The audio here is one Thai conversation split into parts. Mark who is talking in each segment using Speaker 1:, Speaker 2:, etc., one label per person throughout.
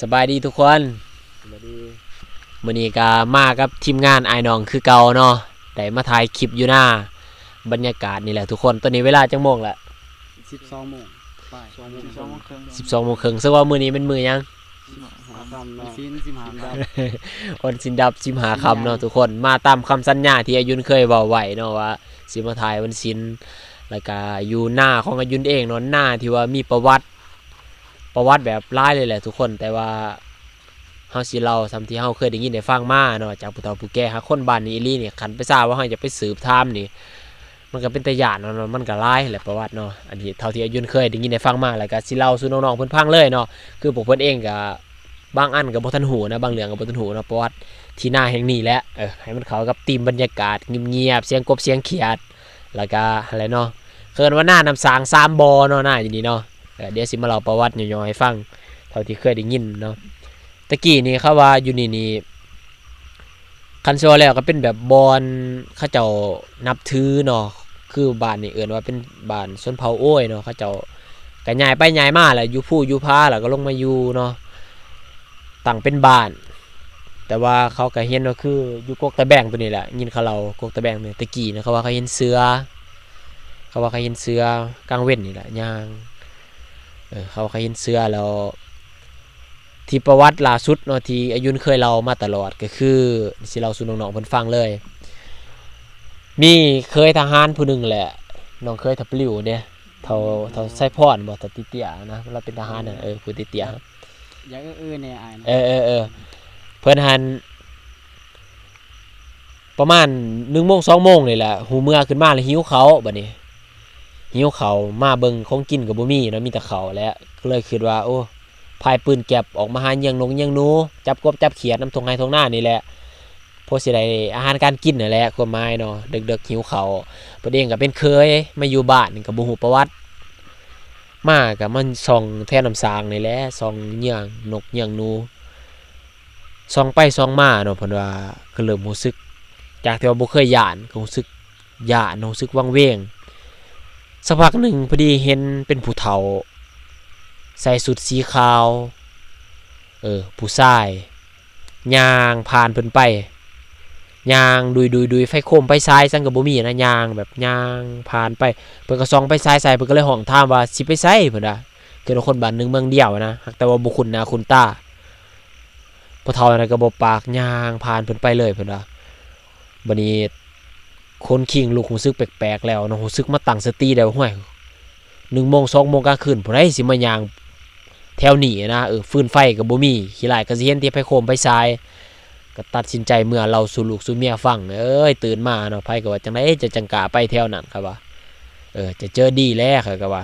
Speaker 1: สบายดีทุกคนมื้อนี้ก็มากับทีมงานไอ้น้องคือเก่าเนาะได้มาถ่ายคลิปอยู่หน้าบรรยากาศนี่แหละทุกคนตอนนี้เวลาจังโมงละ
Speaker 2: 12 โมงบ่าย12 โมงครึ่ง
Speaker 1: 12 โมงครึ่งซึ่งว่ามื้อนี้เป็นมื้อยัง วันสินดับสิมหาคำเนาะทุกคนมาตามคำสัญญาที่อายุนเคยบอกไว้เนาะว่าสิมาถ่ายวันศิลแล้วก็อยู่หน้าของอายุนเองเนาะหน้าที่ว่ามีประวัติแบบร้ายเลยแหละทุกคนแต่ว่าเฮาสิเล่าซ้ำที่เฮาเคยได้ยินได้ฟังมาเนาะจากผู้เฒ่าผู้แก่หาคนบ้านนี้อีหลีนี่คันไปทราบว่าเฮาจะไปสืบถามนี่มันก็เป็นตาย้านเนาะมันก็ร้ายแหละประวัติเนาะอันนี้เท่าที่อายุนเคยได้ยินได้ฟังมาแล้วก็สิเล่าสู่น้องๆเพิ่นฟังเลยเนาะคือพวกเพิ่นเองก็บางอันก็บ่ทันหูนะบางเรื่องก็บ่ทันหูเนาะประวัติที่หน้าแห่งนี้แหละให้มันเข้ากับธีมบรรยากาศเงียบๆเสียงกบเสียงเขียดแล้วก็อะไรเนาะเคินว่าหน้าน้ำสาง3บ่อเนาะหน้าอย่างนี้เนาะเดี๋ยวสิมาเล่าประวัติย่อๆให้ฟังเท่าที่เคยได้ยินเนาะตะกี้นี่เขาว่าอยู่นี่คันโซแล้วก็เป็นแบบบอนเขาเจ้านับถือเนาะคือบ้านนี่เอิ้นว่าเป็นบ้านชนเผ่าโอ้ยเนาะเขาเจ้าก็ย้ายไปย้ายมาแหละอยู่ผู้อยู่พาแล้วก็ลงมาอยู่เนาะตั้งเป็นบ้านแต่ว่าเขาก็เห็นว่าคืออยู่กกตะแบงตัวนี้แหละยินเขาเรากกตะแบงเนี่ยตะกี้นะเขาว่าเขาเห็นเสือกลางเว้นนี่แหละย่างเขาเห็นเสือแล้วที่ประวัติล่าสุดเนาะที่อายุนเคยเล่ามาตลอดก็คือสิเราสู่น้องๆเพิ่นฟังเลยมีเคยทหารผู้นึงแหละน้องเคยทับลิ้วเด้เท่าไส้พรบ่ทับติเตียนะเราเป็นทหารน่ะผู้ติเตีย
Speaker 2: อย่าเนี่ยอ้ายนะ
Speaker 1: เพิ่นหันประมาณ 1 โมง 2 โมงนี่แหละหูเมื่อขึ้นมาแล้วหิวเขาบัดนี้หิวเขามาเบิ่งของกินก็บ่มีเนาะมีแต่ข้าวแล้วก็เลยคิดว่าโอ้พายปืนแก็บออกมาหาเยียงนกเยียงหนูจับกบจับเขียดน้ำทงไห้ทงหน้านี่แหละพอสิได้อาหารการกินนั่นแหละความหมายเนาะดึกๆหิวเขาประเด็นก็เป็นเคยมาอยู่บ้านก็บ่ฮู้ประวัติมาก็มันส่องแท่น้ำสางนี่แหละส่องเยียงนกเยียงหนูส่องไปส่องมาเนาะเพิ่นว่าก็เริ่มรู้สึกจากที่ว่าบ่เคยย้านก็รู้สึกย้านรู้สึกวังเวงสักพักหนึ่งพอดีเห็นเป็นผู้เฒ่าใส่สุดสีขาวผู้ชายย่างผ่านเพิ่นไปย่างดุยไฟโคมไฟซ้ายซั่นก็บ่มีนะย่างแบบย่างผ่านไปเพิ่นก็ส่องไปซ้ายใส่เพิ่นก็เลยห้องถามว่าสิไปไสเพิ่นว่าคือคนบ้านนึงเมืองเดียวนะแต่ว่าบ่คุ้นหน้าคุ้นตาผู้เฒ่านั้นก็บ่ปากย่างผ่านเพิ่นไปเลยเพิ่นว่าบัดนี้คนคิงลูกรู้สึกแปลกๆแล้วเนาะรู้สึกมาตั้งสติได้ว่าห้วย1 โมง 2 โมงกลางคืนผู้ใดสิมาย่างแถวนี้นะฟืนไฟก็บ่มีขี้หลายก็สิเห็นที่ไผโคมไผทรายก็ตัดสินใจเมื่อเราสู่ลูกสู่เมียฟังตื่นมาเนาะไผก็ว่าจังได๋จะจังกะไปแถวนั้นครับว่าจะเจอดีแล้วครับก็ว่า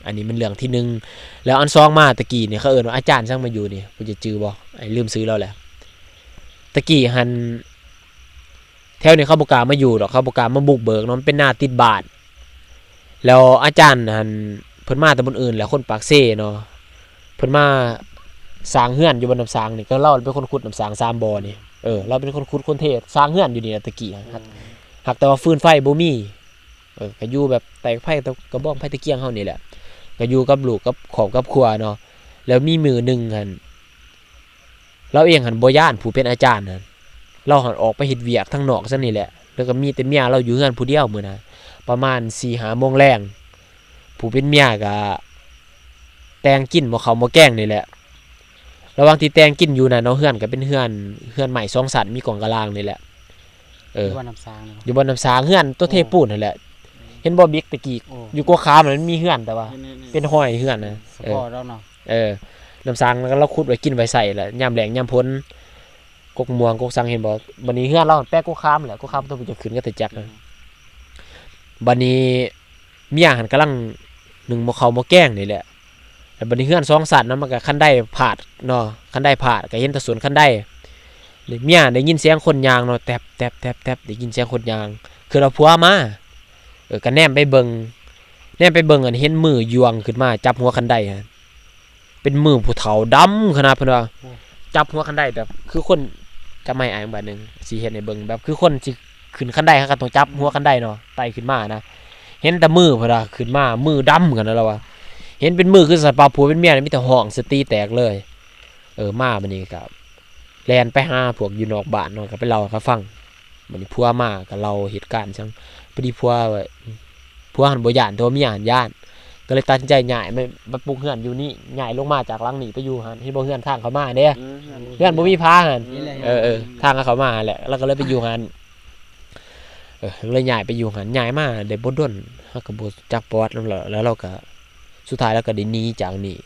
Speaker 1: อันนี้มันเรื่องที่1แล้วอัน2มาตะกี้นี่เขาเอิ้นว่าอาจารย์ซังมาอยู่นี่กูจะจื้อบ่ลืมซื้อแล้วแหละตะกี้หันแถวนี้เขาบ่กล้ามาอยู่ดอกเขาบ่กล้ามาบุกเบิกเนาะมันเป็นหน้าติดบ้านแล้วอาจารย์หันเพิ่นมาแต่บนอื่นแหละคนปากเซ่เนาะเพิ่นมาสร้างเฮือนอยู่บนน้ำสางนี่ก็เราเป็นคนขุดน้ำสาง3บ่อนี่เราเป็นคนขุดคนเทศสร้างเฮือนอยู่นี่ตะกี้หักแต่ว่าฟืนไฟบ่มีก็อยู่แบบแตกไผตะกระบอกไผตะเกียงเฮานี่แหละก็อยู่กับลูกกับครอบกับครัวเนาะแล้วมีมื้อนึงหั่นเราเองหั่นบ่ย้านผู้เป็นอาจารย์นั่นเราหันออกไปเฮ็ดเวียกทางนอกซะนี่แหละแล้วก็มีแต่เมียเราอยู่เฮือนผู้เดียวมื้อนั้นประมาณ 4-5 โมงแลงผู้เป็นเมียก็แต่งกินบ่เข้าบ่แกงนี่แหละระหว่างที่แต่งกินอยู่น่ะเนาะเฮือนก็เป็นเฮือนใหม่2ชั้นมีกล่องกะลางนี่แหละ
Speaker 2: อยู่บนน้ำสาง
Speaker 1: อยู่บนน้ำสางเฮือนตัวเทปูนนั่นแหละเห็นบ่บิ๊กตะกี้อยู่กัวขามมันมีเฮือนแต่ว่าเป็นห้อยเฮือนนะ
Speaker 2: พอแล้วเนาะ
Speaker 1: น้ำสางแล้วก็เราขุดไว้กินไว้ใส่แหละยามแล้งยามพ้นกกม่วงกกสังเห็นบ่บัดนี้เฮือนเราแป้กัวขามแหละกัวขามต้องจะขึ้นก็ตะจักนะบัดนี้เมียหันกำลัง1บ่เข้าบ่แกงนี่แหละแล้วบัดนี้เฮือน2ชั้นนั้นมันก็คันไดผาดเนาะคันไดผาดก็เห็นแต่สวนคันไดเมียได้ยินเสียงคนยางเนาะแตบได้ยินเสียงคนยางคือเราผัวมาก็แนมไปเบิ่งอันเห็นมือยวงขึ้นมาจับหัวคันไดฮะเป็นมือผู้เฒ่าดำขนาดเพิ่นว่าจับหัวคันไดแบบคือคนจะไม่อายบัดนึงสิเฮ็ดให้เบิ่งแบบคือคนสิขึ้นคันไดเขาก็ต้องจับหัวคันไดเนาะไต่ขึ้นมานะเห็นแต่มือเพิ่นว่าขึ้นมามือดำกันแล้วว่าเห็นเป็นมือคือสัตว์ป่าผัวเป็นเมียมีแต่ห้องสติแตกเลย มาบัดนี้ก็แล่นไปหาพวกอยู่นอกบ้านเนาะก็ไปเล่าให้เขาฟังบัดนี้ผัวมาก็เล่าเหตุการณ์จังพอดีผัวหันบ่ย้านแต่ว่าเมียหันย้านก็เลยตัดสินใจย้ายมาปลูกเฮือนอยู่นี่ย้ายลงมาจากหลังนี้ไปอยู่หั่นเห็นบ่เฮือนทางเข้ามาเด้เฮือนบ่มีผาหั่นทางเข้ามาแหละแล้วก็เลยไปอยู่หั่นเลยย้ายไปอยู่หั่นย้ายมาได้บ่ดนเฮาก็บ่จักประวัตินำแล้วเราก็สุดท้ายแล้วก็ได้หนีจากนี่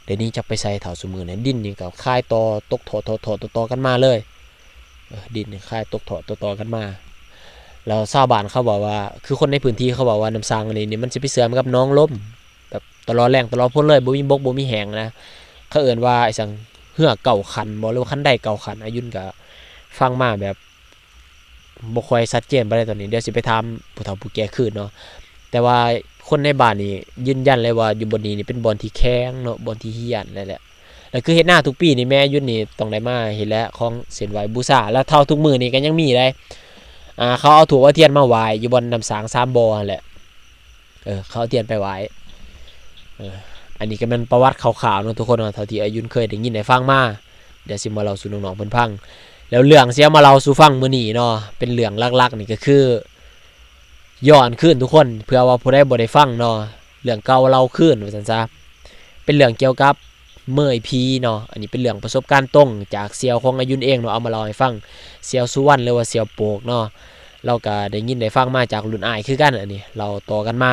Speaker 1: ได้หนีจากไปไสเฒ่าซุมื้อนี้ดินนี่ก็คายต่อตกทอๆๆๆกันมาเลยดินนี่คายตกทอต่อๆกันมาแล้วชาวบ้านเขาบอกว่าคือคนในพื้นที่เขาบอกว่าน้ำสร้างอันนี้นี่มันสิไปเสื่อมกับน้องลมแบบตลอดแรงตลอดพ้นเลยบ่มีบกบ่มีแหงนะเขาเอิ้นว่าไอ้สังเหือเก่าขันบ่หรือว่าคันใดเก่าขันอายุนก็ฟังมาแบบบ่ค่อยชัดเจนบ่ได้ตอนนี้เดี๋ยวสิไปถามผู้เฒ่าผู้แก่คืนเนาะแต่ว่าคนในบ้านนี่ยืนยันเลยว่าอยู่บนนี้นี่เป็นบ่อนที่แข็งเนาะบ่อนที่เฮี้ยนนั่นแหละแล้วคือเฮ็ดหน้าทุกปีนี่แม่อายุนนี่ต้องได้มาเฮ็ดแล้วของเส้นไหว้บูชาแล้วเท่าทุกมื้อนี่ก็ยังมีได้เขาเอาถั่วเทียนมาไหว้อยู่บนน้ำสาง3บ่อนั่นแหละเขาเอาเทียนไปไหว้อันนี้ก็เป็นประวัติข่าวๆเนาะทุกคนเนาะเท่าที่อายุนเคยได้ยินได้ฟังมาเดี๋ยวสิมาเล่าสู่น้องๆเพิ่นฟังแล้วเรื่องเสียมาเล่าสู่ฟังมื้อนี้เนาะเป็นเรื่องหลักๆนี่ก็คือย้อนคืนทุกคนเพื่อว่าผู้ใดบ่ได้ฟังเนาะเรื่องเก่าเล่าคืนว่าซั่นซะเป็นเรื่องเกี่ยวกับเมื่อยผีเนาะอันนี้เป็นเรื่องประสบการณ์ตรงจากเสี่ยวของอายุนเองเนาะเอามาเล่าให้ฟังเสี่ยวสุวรรณหรือว่าเสี่ยวโปกเนาะเราก็ได้ยินได้ฟังมาจากรุ่นอ้ายคือกันอันนี้เราต่อกันมา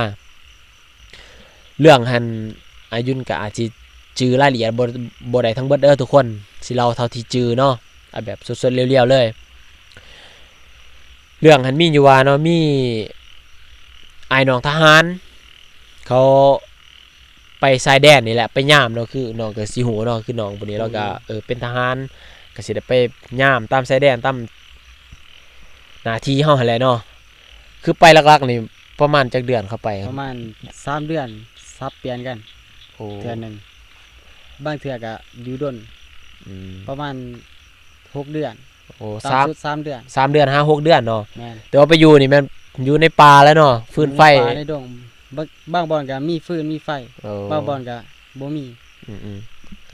Speaker 1: เรื่องหันอายุนก็อาจสิจื้อรายละเอียดบ่ได้ทั้งเบิดทุกคนสิเล่าเท่าที่จื้อเนาะเอาแบบสดๆเรียวๆเลยเรื่องหันมีอยู่ว่าเนาะมีอ้ายน้องทหารเขาไปชายแดนนี่แหละไปย่ามเนาะคือน้องก็สิฮู้เนาะคือน้องผู้นี้เราก็เป็นทหารก็สิได้ไปย่ามตามชายแดนตามหน้าที่เฮาหั่นแหละเนาะคือไปหลักๆนี่ประมาณจักเดือนเข้าไปค
Speaker 2: ป
Speaker 1: รับ
Speaker 2: ระมาณ3เดือนซับเปลี่ยนกัน
Speaker 1: โอ้
Speaker 2: เทื่อนึงบางเทื่อก็อยู่ดนประมาณ6เดือน
Speaker 1: โอ้
Speaker 2: ตามสุด3เดือน
Speaker 1: 3เดือน5 6เดือนเนาะ
Speaker 2: แม่น
Speaker 1: แต่ว่าไปอยู่นี่มันอยู่ในป่าแล้วเนาะฟืนไฟ
Speaker 2: ในป่าในดงบางบ่อนก็มีฟืนมีไฟบางบ่อนก็บ่มี
Speaker 1: อืม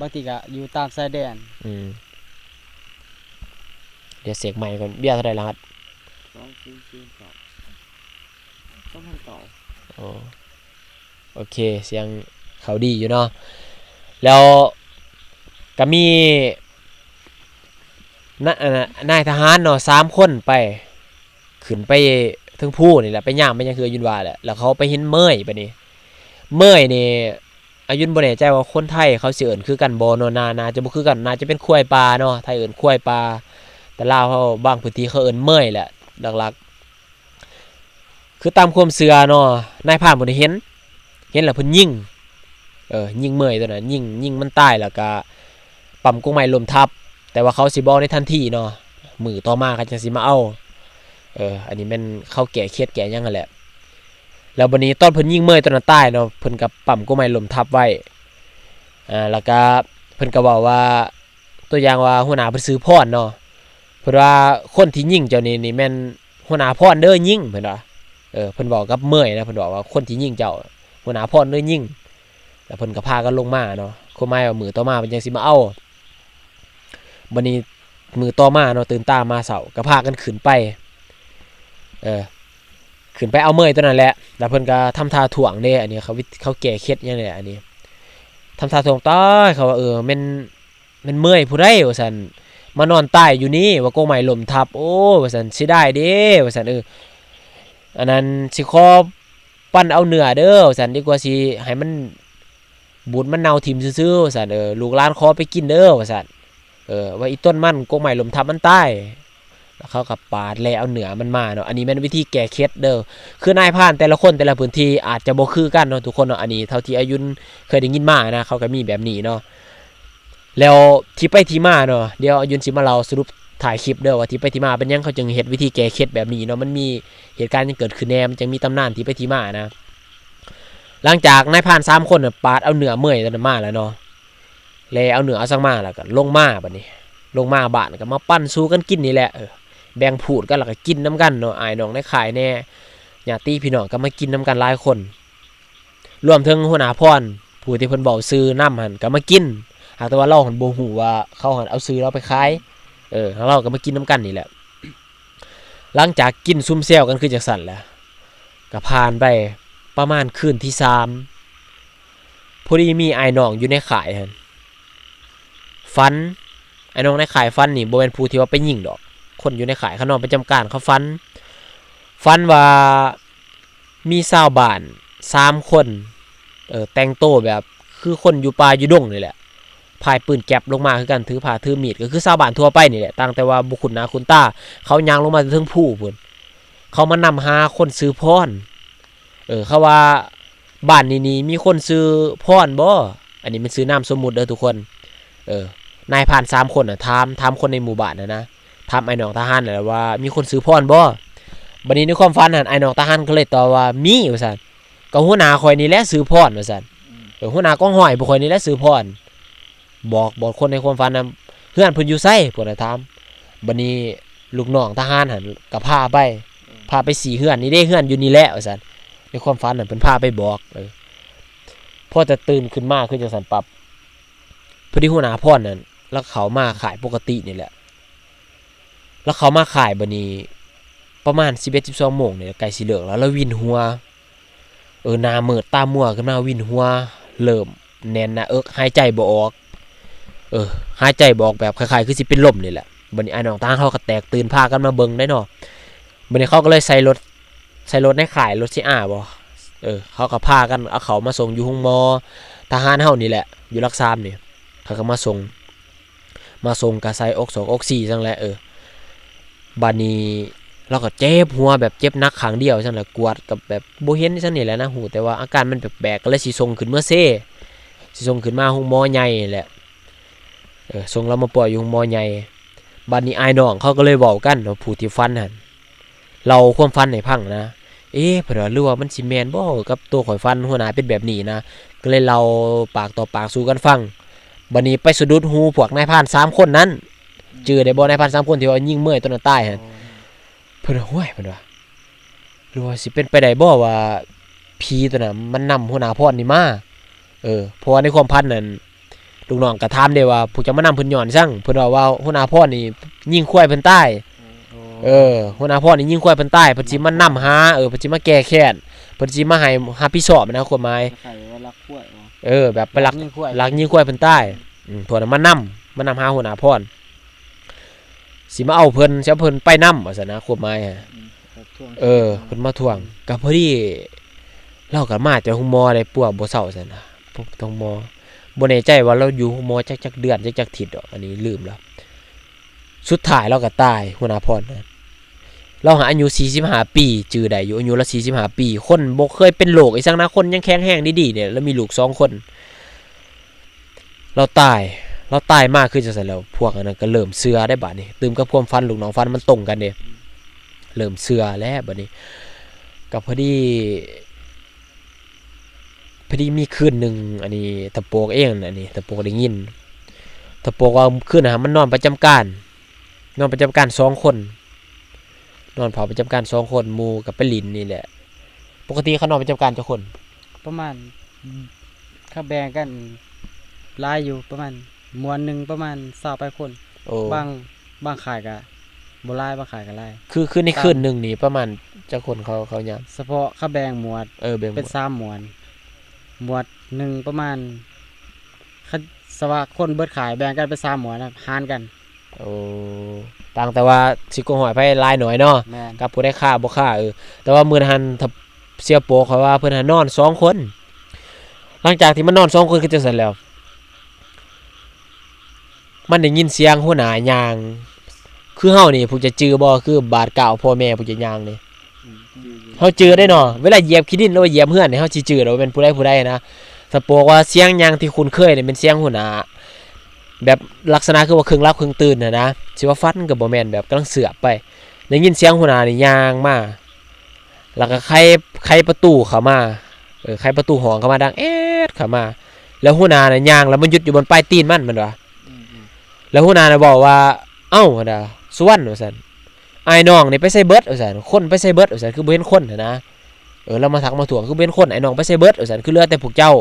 Speaker 2: บางทีก็อยู่ตามชายแดน
Speaker 1: เดี๋ยวเสกใหม่ก่อนเบี้ยเท่าไหร่รหัส อ๋อโอเคเสียงเขาดีอยู่เนาะแล้วก็มีนายทหารเนาะ3คนไปขึ้นไปถึงภูนี่แหละไปย่างไปยังคืออายุนว่าแหละแล้วเขาไปเห็นเมยบัดนี้เมยนี่อายุนบ่แน่ใจว่าคนไทยเขาสิเอิ้นคือกันบ่เนาะน่าจะบ่คือกันน่าจะเป็นควายปลาเนาะไทยเอิ้นควายปลาแต่ลาวเขาบางพื้นที่เขาเอิ้นเมยแหละหลักๆคือตามความเชื่อเนาะนายพรานบ่ได้เห็นแล้วเพิ่นยิงยิงเมยตัวนั้นยิงมันตายแล้วก็ปั๊มกุ้งไม้ล้มทับแต่ว่าเขาสิบอกในทันทีเนาะมือต่อมาเขาจังสิมาเอาอันนี้แม่นเขาแก่เครียดแก่หยังนั่นแหละแล้วบัดนี้ตอนเพิ่นยิงเมยตัวนั้นตายเนาะเพิ่นก็ปั๊มกุ้งไม้ล้มทับไว้แล้วก็เพิ่นก็บอกว่าตัวอย่างว่าหัวหน้าเพิ่นซื้อพรเนาะเพิ่นว่าคนที่ยิงเจ้านี่แม่นหัวหน้าพรเด้อยิงเพิ่นว่าเพิ่นบอกกับเมยนะเพิ่นบอกว่าคนที่ยิงเจ้าหัวหน้าพรเด้อยิงแล้วเพิ่นก็พากันลงมาเนาะคือหมายว่ามือต่อมาเพิ่นจังสิมาเอาบัดนี้มือต่อมาเนาะตื่นตามาเช้าก็พากันขึ้นไปขึ้นไปเอาเมยตัวนั้นแหละแล้วเพิ่นก็ทำท่าถ่วงเด้อันนี้เขาแก้เคล็ดยังไงอันนี้ทำท่าถ่วงตายเขาว่าแม่นเมยผู้ใดว่าซั่นมานอนตายอยู่นี่ว่ากงไม้ล้มทับโอ้ว่าซั่นสิได้เด้ว่าซั่นอันนั้นสิขอปั้นเอาเนื้อเด้อว่าซั่นดีกว่าสิให้มันบูดมันเน่าทิ่มซื่อๆว่าซั่นลูกหลานขอไปกินเด้อว่าซั่นว่าอีต้นมันกงไม้ล้มทับมันตายแล้วเขาก็ปาดแล้วเอาเนื้อมันมาเนาะอันนี้แม่นวิธีแก้เคล็ดเด้อคือนายพรานแต่ละคนแต่ละพื้นที่อาจจะบ่คือกันเนาะทุกคนเนาะอันนี้เท่าที่อายุนเคยได้ยินมานะเขาก็มีแบบนี้เนาะแล้วที่ไปที่มาเนาะเดี๋ยวอายุนสิมาเล่าสรุปถ่ายคลิปเด้อว่าที่ไปที่มาเป็นยังเขาจึงเฮ็ดวิธีแก้เคล็ดแบบนี้เนาะมันมีเหตุการณ์ที่เกิดขึ้นแน่มันจึงมีตำนานที่ไปที่มานะหลังจากนายพราน3คนน่ะปาดเอาเนื้อเมื่อยตัวนั้นมาแล้วเนาะแล้วเอาเนื้อเอาซังมาแล้วก็ลงมาบัดนี้ลงมาบ้านก็มาปั้นสู้กันกินนี่แหละแบ่งพูดกันแล้วก็กินน้ำกันเนาะอ้ายน้องในขายแน่ญาติพี่น้องก็มากินน้ำกันหลายคนรวมถึงหัวหน้าพรผู้ที่เพิ่นบอกซื้อน้ำหั่นก็มากิน หากแต่ว่าเราหันบ่ฮู้ว่าเขาหันเอาซื้อเราไปขายแล้วเราก็มากินน้ำกันนี่แหละหลังจากกินซุ่มแซวกันคือจังซั่นแหละก็ผ่านไปประมาณคืนที่3พอดีมีไอ้น้องอยู่ในข่ายหั่นฟันไอ้น้องในข่ายฟันนี่บ่แม่นผู้ที่ว่าไปยิงดอกคนอยู่ในข่ายเขานอนประจำการเขาฟันว่ามีชาวบ้าน3คนแต่งโตวแบบคือคนอยู่ป่าอยู่ดงนี่แหละพายปืนแก๊ปลงมาคือกันถือผ้าถือมีดก็คือชาวบ้านทั่วไปนี่แหละต่างแต่ว่าบุคคลหน้าคุณตาเขาย่างลงมาถึงผู้พุ่นเขามานำหาคนซื้อพรเขาว่าบ้านนี้มีคนซื้อพรบ่อันนี้มันซื้อนามสมมุติเด้อทุกคนนายผ่าน3คนน่ะถามคนในหมู่บ้านนะถามไอ้น้องทหารน่ะว่ามีคนซื้อพรบ่บัดนี้ในความฝันนั่นไอ้น้องทหารก็เลยตอบว่ามีว่าซั่นก็หัวหน้าข่อยนี่แหละซื้อพรว่าซั่นหัวหน้ากองห้อยบ่ข่อยนี่แหละซื้อพรบอกคนในความฝันนำเฮือนเพิ่นอยู่ไสเพิ่นน่ะถามบัดนี้ลูกน้องทหารหั่นก็พาไปสีเฮือนนี่เด้เฮือนอยู่นี่แหละว่าซั่นในความฝันนั่นเพิ่นพาไปบอกพอจะตื่นขึ้นมาคือจังซั่นปรับพอดีหัวหน้าพรนั่นแล้วเขามาขายปกตินี่แหละแล้วเขามาขายบัดนี้ประมาณ 11-12 โมงนี่ใกล้สิเลิกแล้ววินหัวหน้ามืดตามัวขึ้นมาวินหัวเริ่มแน่นหน้าหายใจบ่ออกหายใจบ่ออกแบบคล้ายๆคือสิเป็นลมนี่แหละบัดนี้ไอ้น้องตาเขาก็แตกตื่นพากันมาเบิ่งได้เนาะบัดนี้เขาก็เลยใส่รถในข่ายรถสิอาบ่เขาก็พากันเอาเขามาส่งอยู่ห้องมอทหารเฮานี่แหละอยู่รักษามนี่เขาก็มาส่งก็ใส่อก2อก4จังแหละบัดนี้เราก็เจ็บหัวแบบเจ็บหนักครั้งเดียวจังแหละกวดกับแบบบ่เห็นจังนี่แหละนะหูแต่ว่าอาการมันแปลกๆก็เลยสิส่งขึ้นเมื่อสิส่งขึ้นมาห้องหมอใหญ่แหละส่งเรามาป่วยอยู่ห้องหมอใหญ่บัดนี้อ้ายน้องเขาก็เลยเว้ากันว่าผู้ที่ฟันหั่นเราความฟันให้พังนะเพิ่นว่าหรือว่ามันสิแม่นบ่กับตัวข่อยฟันหัวหน้าเป็นแบบนี้นะก็เลยเล่าปากต่อปากสู่กันฟังบัดนี้ไปสะดุดหูพวกนายพราน3คนนั้นจื้อได้บ่นายพราน3คนที่ว่ายิงเมื่อยตัวนั้นตายหั่นเพิ่นว่าโอ้ยเพิ่นว่าหรือว่าสิเป็นไปได้บ่ว่าผีตัวนั้นมันนำหัวหน้าพรนี่มาเพราะว่าในความพันนั้นลูกน้องก็ถามได้ว่าผู้จะมานำเพิ่นย้อนซั่งเพิ่นว่าหัวหน้าพรนี่ยิงควายเพิ่นตายหัวหน้าพรนี่ยิงควายเพิ่นตายเพิ่นสิมานำหาเพิ่นสิมาแก้แค้นเพิ่นสิมาให้รับผิดชอบนะความหมาย
Speaker 2: รักควาย
Speaker 1: แบบไปลักยิงควายเพิ่นตายพวกนั้นมานำหาหัวหน้าพรสิมาเอาเพิ่นสิเอาเพิ่นไปนำว่าซั่นนะความหมายเพิ่นมาทวงก็พอดีเราก็มาจากห้องหมอได้ปัวบ่เซาซั่นนะพวกต้องหมอบ่แน่ใจว่าเราอยู่ห้องหมอจักเดือนจักอาทิตย์ดอกอันนี้ลืมแล้วสุดท้ายเราก็ตายหัวหน้าพรนะเราหาอายุ45ปีจื้อได้อยู่อายุละ45ปีคนบ่เคยเป็นโรคอีสังนะคนยังแข็งแรงดีๆเนี่ยแล้วมีลูก2คนเราตายมากคือจังซั่นแล้วพวกอันนั้นก็เริ่มเชื่อได้บัดนี้ตื่มกับความฝันลูกน้องฝันมันตรงกันเด้เริ่มเชื่อแล้วบัดนี้ก็พอดีมีคืนนึงอันนี้ตะโปกเองอันนี้ตะโปกได้ยินตะโปกว่าคืนน่ะมันนอนประจำการ2คนนอนเผาประจำการ2คนหมู่กับไปลินนี่แหละปกติเขานอนประจำการจักคน
Speaker 2: ประมาณเขาแบ่งกันหลายอยู่ประมาณมวลนึงประมาณ20ไปคนบางขายก็บ่หลายบางขายก็หลาย
Speaker 1: คือในคืนนึงนี่ประมาณจักคนเขายาม
Speaker 2: เฉพาะเขาแบ่งหมวดเป็น3หมวดนึงประมาณสว่าคนเบิดขายแบ่งกันเป็น3หมวดหารกัน
Speaker 1: ต่างแต่ว่าสิกงหอยไผหลายหน่อยเนาะกับผู้ได้ค่าบ่ค่าแต่ว่ามื้อนั้นถ้าเสียโปเขาว่าเพิ่นนอน2คนหลังจากที่มันนอน2คนคือจังซั่นแล้วมันได้ยินเสียงหัวหน้าย่างคือเฮานี่ผู้จะจื้อบ่คือบาดกล่าวพ่อแม่ผู้จะย่างนี่เฮาจื้อได้เนาะเวลาเหยียบขี้ดินหรือว่าเหยียบเฮือนนี่เฮาสิจื้อว่าเป็นผู้ใดนะถ้าบอกว่าเสียงย่างที่คุ้นเคยนี่เป็นเสียงหัวหน้าแบบลักษณะคือว่าครึ่งหลับครึ่งตื่นนะสิว่าฟันก็บ่แม่นแบบกำลังเสือบไปได้ยินเสียงหัวหน้านี่ย่างมาแล้วก็ไขประตูเข้ามาไขประตูห้องเข้ามาดังเข้ามาแล้วหัวหน้าน่ะย่างแล้วมันหยุดอยู่บนปลายตีนมันว่าแล้วหัวหน้าน่ะบอกว่าเอ้าว่าสุวรรณว่าซั่นอ้ายน้องนี่ไปใส่เบิดว่าซั่นคนไปใส่เบิดว่าซั่นคือบ่เห็นคนนะแล้วมาทักมาถ่วงคือบ่เห็นคนไอ้น้องไปใส่เบิดว่าซั่นคือเหลือแต่พวกเจ้า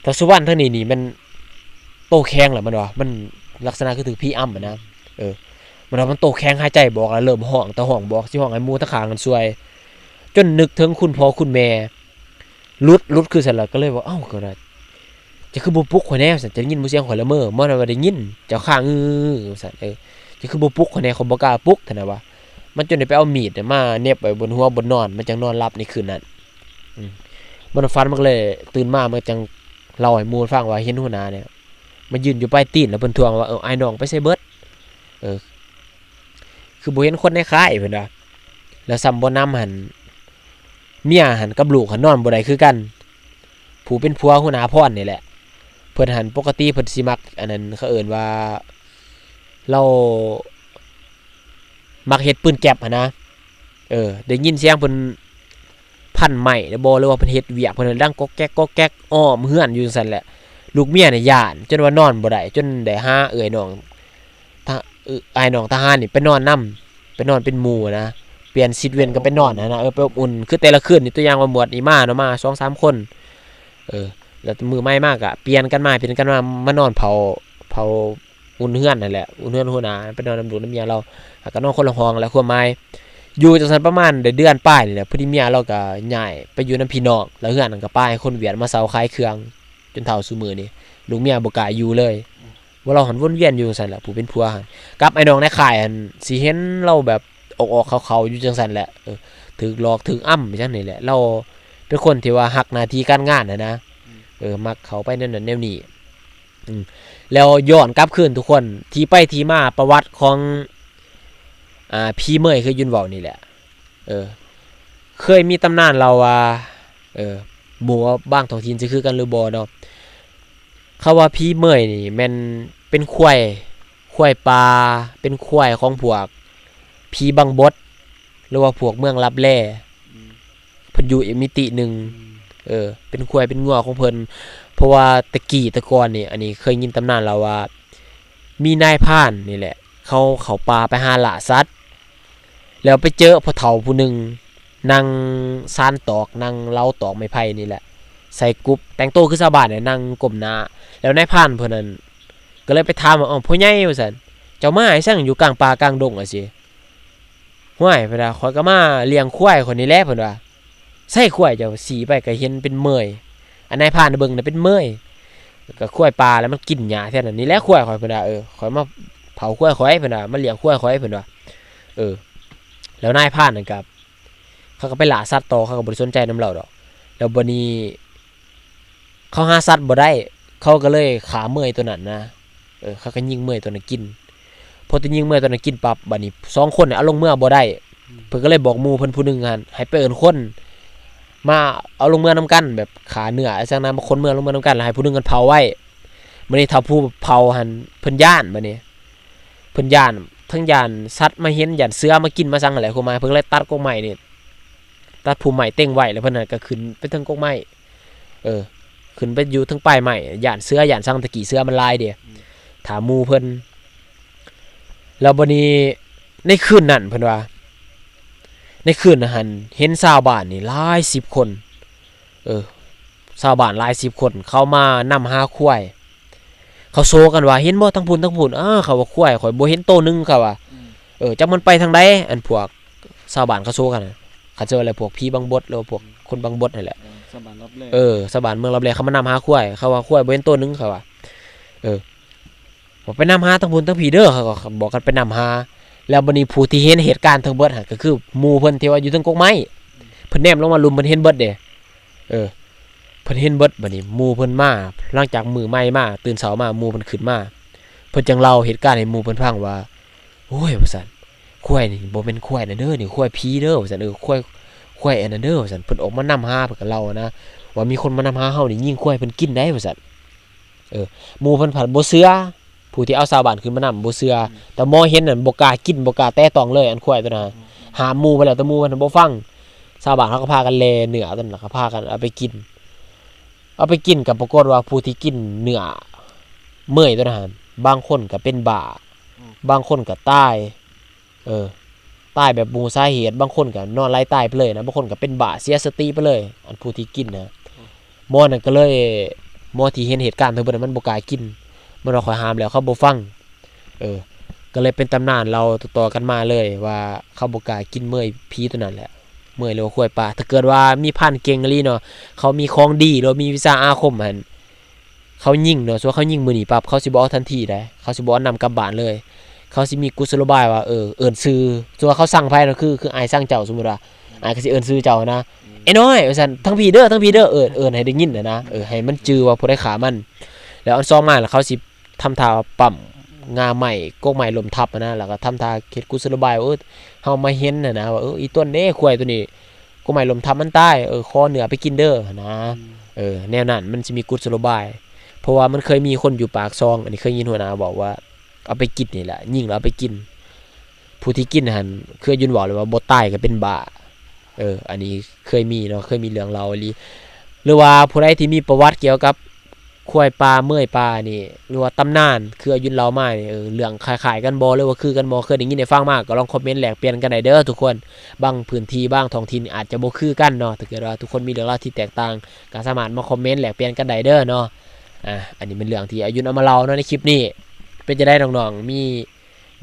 Speaker 1: แต่สุวรรณทางนี้นี่มัน โตแข็งแหละมันว่ามันลักษณะคือถือพี่อ้ำนะมันว่ามันโตแข็งหายใจบอกแล้วเริ่มห้องแต่ห้องบอกสิห้องให้หมู่ตะขางกันซวยจนนึกถึงคุณพ่อคุณแม่ลุดคือซั่นล่ะก็เลยว่าเอ้าก็ได้จะคือบ่ปลุกข่อยแน่ซั่นจะยินบ่เสียงข่อยละเมอบ่ได้ว่าได้ยินเจ้าข้างซั่นจะคือบ่ปลุกข่อยแน่ข่อยบ่กล้าปลุกซั่นน่ะว่ามันจนได้ไปเอามีดมาเหน็บไว้บนหัวบนนอนมันจังนอนหลับในคืนนั้นมันฝันมันเลยตื่นมามันจังเล่าให้หมู่ฟังว่าเห็นหัวหน้าเนี่ยมายืนอยู่ปลายตีนแล้วเพิ่นทวงว่าอ้ายน้องไปไสเบิดคือบ่เห็นคนในค่ายเพิ่นว่าแล้วซ้ำบ่นำหั่นเมียหั่นกับลูกหั่นนอนบ่ได้คือกันผู้เป็นผัวหัวหน้าพรนี่แหละเพิ่นหั่นปกติเพิ่นสิมักอันนั้นเขาเอิ้นว่าเรามักเฮ็ดปืนแก๊ปหั่นนะได้ยินเสียงเพิ่นพันไม้แล้วบ่หรือว่าเพิ่นเฮ็ดเวียกเพิ่นดังก๊อกแก๊กอ้อมเฮือนอยู่จังซั่นแหละลูกเมียเนี่ยย้านจนว่านอนบ่ได้จนได้หาเอื้อยน้องอ้ายน้องทหารนี่ไปนอนนำไปนอนเป็นหมู่นะเปลี่ยนซิดเว้นก็ไปนอนนะไปอบอุ่นคือแต่ละคืนนี่ตัวอย่างว่าหมวดนี่มาเนาะมา 2-3 คนแล้วมือใหม่มากอ่ะเปลี่ยนกันมามานอนเผาอุ่นเฮือนนั่นแหละอุ่นเฮือนหัวหน้าไปนอนนำลูกนำเมียเราก็นอนคนละห้องแล้วความหมายอยู่จังซั่นประมาณได้เดือนปลายนี่แหละพอดีเมียเราก็ย้ายไปอยู่นำพี่น้องแล้วเฮือนนั่นก็ป้ายคนเวียดมาเซาขายเครื่องจนเฒ่าซุมื้อนี้ลูกเมียบ่กล้าอยู่เลยว่าเราหันวนเวียนอยู่จังซั่นแหละผู้เป็นผัวหั่นกับไอ้น้องในค่ายหั่นสิเห็นเราแบบออกๆเขาๆอยู่จังซั่นแหละถูกหลอกถูกอ้ำจังนี่แหละเราเป็นคนที่ว่ารักหน้าที่การงานนะมักเขาไปนั่นน่ะแนวนี้แล้วย้อนกลับคืนทุกคนที่ไปที่มาประวัติของพี่เมยคือยุนเว้านี่แหละเคยมีตำนานเราว่าหมู่บางท้องถิ่นสิคือกันหรือบ่เนาะเขาว่าพี่เมยนี่แม่นเป็นควายปลาเป็นควายของพวกผีบังบดหรือว่าพวกเมืองลับแลเพิ่นอยู่อีกมิตินึงเป็นควายเป็นงัวของเพิ่นเพราะว่าตะกี้ตะกอนนี่อันนี้เคยยินตำนานแล้วว่ามีนายพรานนี่แหละเขาป่าไปหาล่าสัตว์แล้วไปเจอพ่อเฒ่าผู้หนึงนั่งซานตอกนั่งเล้าตอกไม้ไผ่นี่แหละใส่กุ๊บแต่งตัวคือชาวบ้านเนี่ยนั่งก้มหน้าแล้วนายพรานเพิ่นนั้นก็เลยไปถามว่าพ่อใหญ่ว่าซั่นเจ้ามาให้ซั่งอยู่กลางป่ากลางดงอะสิห้วยเพิ่นว่าข้อยก็มาเลี้ยงควายคนนี้แหละเพิ่นว่าใส่ควายเจ้าสีไปก็เห็นเป็นเมยอันนายพรานเบิ่งน่ะเป็นเมยก็ควายป่าแล้วมันกินหญ้าแท้นั้นนี่แหละควายข่อยเพิ่นว่าข่อยมาเผาควายข่อยเพิ่นว่ามาเลี้ยงควายข่อยเพิ่นว่าแล้วนายพรานนั่นก็เขาก็ไปล่าสัตว์ต่อเขาก็บ่ได้สนใจนำเราดอกแล้วบัดนี้เขาหาสัตว์บ่ได้เขาก็เลยฆ่าเมยตัวนั้นนะเขาก็ยิงเมยตัวนั้นกินพอจะยิงเมยตัวนั้นกินปั๊บบัดนี้2คนเนี่ยเอาลงเมื่อบ่ได้เพิ่นก็เลยบอกหมู่เพิ่นผู้นึงหั่นให้ไปเอิ้นคนมาเอาลงเมื่อนำกันแบบขาเนื้อจังนั้นมาคนเมื่อลงเมื่อนำกันแล้วให้ผู้นึงกันเผาไว้มื้อนี้ถ้าผู้เผาหั่นเพิ่นย้านบัดนี้เพิ่นย้านทั้งย้านสัตว์มาเห็นย้านเสือมากินมาซังอะไรเข้ามาเพิ่นเลยตัดกกไม้นี่ตัดผู้ไม้เต็งไว้แล้วเพิ่นน่ะก็ขึ้นไปถึงกกไม้ขึ้นไปอยู่ทั้งปลายไม้ย้านเสือย้านซังตะกี้เสือมันลายเด้ถามหมู่เพิ่นแล้วบัดนี้ในคืนนั้นเพิ่นว่าในคืนนั้นหั่นเห็นชาวบ้านนี่หลาย10คนชาวบ้านหลาย10คนเข้ามานำหาควายเขาโซกันว่าเห็นบ่ทั้งพุ่นเขาว่าควายข่อยบ่เห็นโตนึงเขาว่าจักมันไปทางใดอันพวกชาวบ้านเขาโซกันเขาเจออะไรพวกผีบังบดหรือพวกคนบังบดนั่นแหละ
Speaker 2: ชาวบ้านรับแล
Speaker 1: ชาวบ้านเมืองรับแลเขามานำหาควายเขาว่าควายบ่เห็นโตนึงเขาว่าบอกไปนำหาทั้งพุ่นทั้งผีเด้อเขาก็บอกกันไปนำหาแล้วบัดนี้ผู้ที่เห็นเหตุการณ์ทั้งเบิดก็คือหมู่เพิ่นที่ว่าอยู่เทิงกกไม้เพิ่นแนมลงมาลุมเพิ่นเห็นเบิดเด้เพิ่นเห็นเบิดบัดนี้หมู่เพิ่นมาหลังจากมื้อใหม่มาตื่นเช้ามาหมู่เพิ่นขึ้นมาเพิ่นจังเล่าเหตุการณ์ให้หมู่เพิ่นฟังว่าโอ้ยว่าซั่นควายนี่บ่แม่นควายนั่นเด้อนี่ควายผีเด้อว่าซั่นควายอันนั้นเด้อว่าซั่นเพิ่นออกมานำหาเพิ่นก็เล่านะว่ามีคนมานำหาเฮานี่ยิงควายเพิ่นกินได้ว่าซั่นหมู่เพิ่นผัดบ่เชื่อผู้ที่เอาชาวบ้านขึ้นมานำบ่เชื่อแต่มอเห็นนั่นบ่กล้ากินบ่กล้าแตะต้องเลยอันควายตัวนั้นหาหมู่ไปแล้วแต่หมู่มันบ่ฟังชาวบ้านเขาก็พากันแลเนื้อนั่นล่ะก็พากันเอาไปกินก็ปรากฏว่าผู้ที่กินเนื้อเมื่อยตัวนั้นบางคนก็เป็นบ้าบางคนก็ตายตายแบบบ่รู้สาเหตุบางคนก็นอนไร้ตายไปเลยนะบางคนก็เป็นบ้าเสียสติไปเลยอันผู้ที่กินนะหมอนั่นก็เลยหมอที่เห็นเหตุการณ์ทั้งหมดนั้นมันบ่กล้ากิน มื่อเราคอยห้ามแล้วเขาบ่ฟังก็เลยเป็นตำนานเราต่อๆกันมาเลยว่าเขาบ่กล้ากินเมื่อยผีตัวนั้นแหละเมื่อยหรือว่าข้วยปลาถ้าเกิดว่ามีพันเก่งอีหลีเนาะเขามีของดีหรือมีวิชาอาคมหั่นเขายิงเนาะส่วนเขายิงมื้อนี้ปั๊บเขาสิบ่เอาทันทีได้เขาสิบ่เอานำกลับบ้านเลยเขาสิมีกุศโลบายว่าเอิ้นชื่อส่วนเขาสั่งไผนั่นคืออ้ายสั่งเจ้าสมมุติว่าอ้ายก็สิเอิ้นชื่อเจ้านะไอ้น้อยว่าซั่นทั้งพี่เด้อเอิ้นให้ได้ยินนะให้มันจื้อว่าผู้ใดฆ่ามันแล้วอันซองมาแล้วเขาสิทำท่าปั๊มงาใหม่กกใหม่ลมทับนะแล้วก็ทำท่าเฮ็ดกุศโลบายเฮามาเห็นนะว่าอีต้นเด้ควายตัวนี้กกใหม่ลมทับมันตายคอเหนือไปกินเด้อนะแนวนั้นมันสิมีกุศโลบายเพราะว่ามันเคยมีคนอยู่ปากซองอันนี้เคยยินหัวหน้าบอกว่าเอาไปกินนี่แหละยิงแล้วเอาไปกินผู้ที่กินหั่นเคยยินบอกเลยว่าบ่ตายก็เป็นบ้าอันนี้เคยมีเนาะเคยมีเรื่องเล่าอีหลีหรือว่าผู้ใดที่มีประวัติเกี่ยวกับควายปลาเมื่อยปลานี่หรือว่าตำนานคืออายุเรามานี่เรื่องคล้ายๆกันบ่หรือว่าคือกันบ่เคยได้ยินได้ฟังมาก็ลองคอมเมนต์แลกเปลี่ยนกันได้เด้อทุกคนบางพื้นที่บางท้องถิ่นอาจจะบ่คือกันเนาะถ้าเกิดว่าทุกคนมีเรื่องราวที่แตกต่างก็สามารถมาคอมเมนต์แลกเปลี่ยนกันได้เด้อเนาะอันนี้เป็นเรื่องที่อายุเอามาเล่าเนาะในคลิปนี้เป็นจะได้น้องๆมี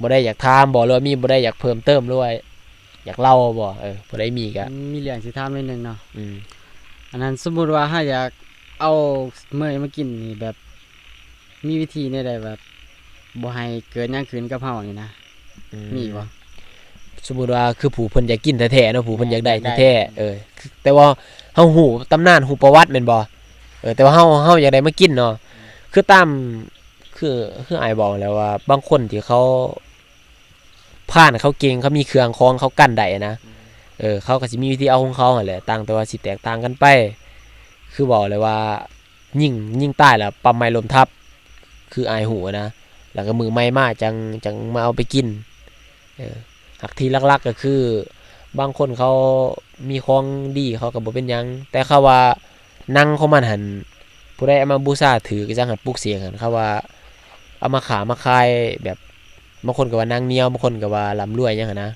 Speaker 1: บ่ได้อยากถามบ่หรือว่ามีบ่ได้อยากเพิ่มเติมหรือว่าอยากเล่าบ่บ่ได้มีก็
Speaker 2: มีเรื่องสิถามนิดนึงเนาะอันนั้นสมมุติว่าถ้าอยากเอาเมื่อยมากินนี่แบบมีวิธีใดแบบบ่ให้เกิดหยังขึ้นกับเฮานี่นะมีบ่
Speaker 1: สมมุติว่าคือผู้เพิ่นอยากกินแท้ๆเนาะผู้เพิ่นอยากได้แท้ๆแต่ว่าเฮาฮู้ตำนานฮู้ประวัติแม่นบ่แต่ว่าเฮาอยากได้มากินเนาะคือตามคืออ้ายบอกแล้วว่าบางคนที่เขาผ่านเขาเก่งเขามีเครื่องของเขากั้นได้นะเขาก็สิมีวิธีเอาของเขาหั่นแหละต่างแต่ว่าสิแตกต่างกันไปคือบอกเลยว่ายิ่งใต้แล้วปั๊มไม้ลมทับคืออายหูนะแล้วก็มือไม้มาจังมาเอาไปกินหักที่ลักๆก็คือบางคนเขามีของดีเขาก็บ่เป็นหยังแต่เขาว่านั่งของมันหันผู้ใดเอามาบูชาถือก็จังหันปลุกเสียงหันเขาว่าเอามาขามาคายแบบบางคนก็ว่านางเหนียวบางคนก็ว่าร่ำรวยหยังหั่นนะ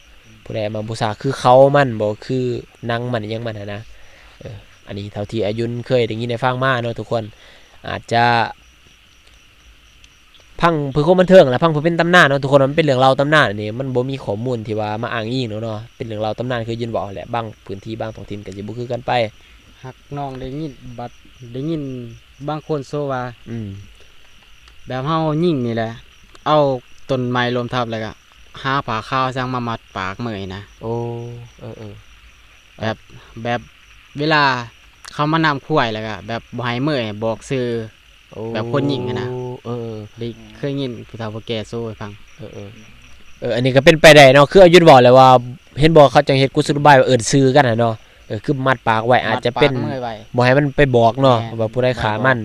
Speaker 1: ผู้ใดเอามาบูชาคือเขามันบ่คือนางมันยังมันหั่นนะอันนี้เท่าที่อายุนเคยได้ยินได้ฟังมาเนาะทุกคนอาจจะพังเพื่อความบันเทิงและพังเพื่อเป็นตำนานเนาะทุกคนมันเป็นเรื่องเล่าตำนานนี่มันบ่มีข้อมูลที่ว่ามาอ้างอิงเนาะเป็นเรื่องเล่าตำนานคือยินบอกแหละบางพื้นที่บางท้องถิ่นก็สิบ่คือกันไป
Speaker 2: หักน้องได้ยินบางคนโซว่าแบบเฮายิ่งนี่แหละเอาต้นไม้ล้มทับแล้วก็หาผ้าขาวจังมามัดปากเมื่อยนะ
Speaker 1: โอ้
Speaker 2: แบบเวลาเขามานำคุ้ยแล้วก็แบบบ่ให้เมื่อยบอกชื่อแบบคนหญิงนะได้เคยยินผู้เฒ่าผู้แก่โซ่ให้ฟัง
Speaker 1: อันนี้ก็เป็นไปได้เนาะคืออายุบอกเลยว่าเห็นบอกเขาจังเฮ็ดกุศโลบายว่าเอิ้นชื่อกันน่ะเนาะคือมัดปากไว้อาจจะเป็นบ่ให้มันไปบอกเนาะว่าผู้ใดฆ่ามัน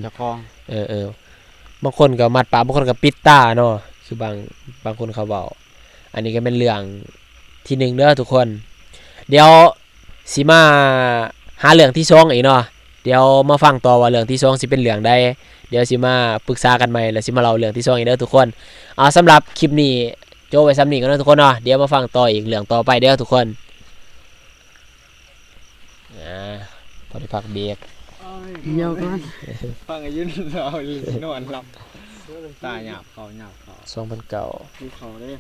Speaker 1: บางคนก็มัดปากบางคนก็ปิดตาเนาะคืบางคนเขาเว้าอันนี้ก็เป็นเรื่องที่1เด้อทุกคนเดี๋ยวสิมาหาเรื่องที่2อีกเนาะเดี๋ยวมาฟังต่อว่าเรื่องที่2สิเป็นเรื่องใดเดี๋ยวสิมาปรึกษากันใหม่แล้วสิมาเล่าเรื่องที่2อีกเด้อทุกคนสำหรับคลิปนี้โจไว้ซ้ำนี้กันเนาะทุกคนเนาะเดี๋ยวมาฟังต่ออีกเรื่องต่อไปเด้อทุกคนพอได้พักเบรก
Speaker 2: เหี่ยวก่อน
Speaker 3: ฟังอายุเรานอนหลับตาหยาบเขา
Speaker 1: 2009
Speaker 2: ดูเขาเด้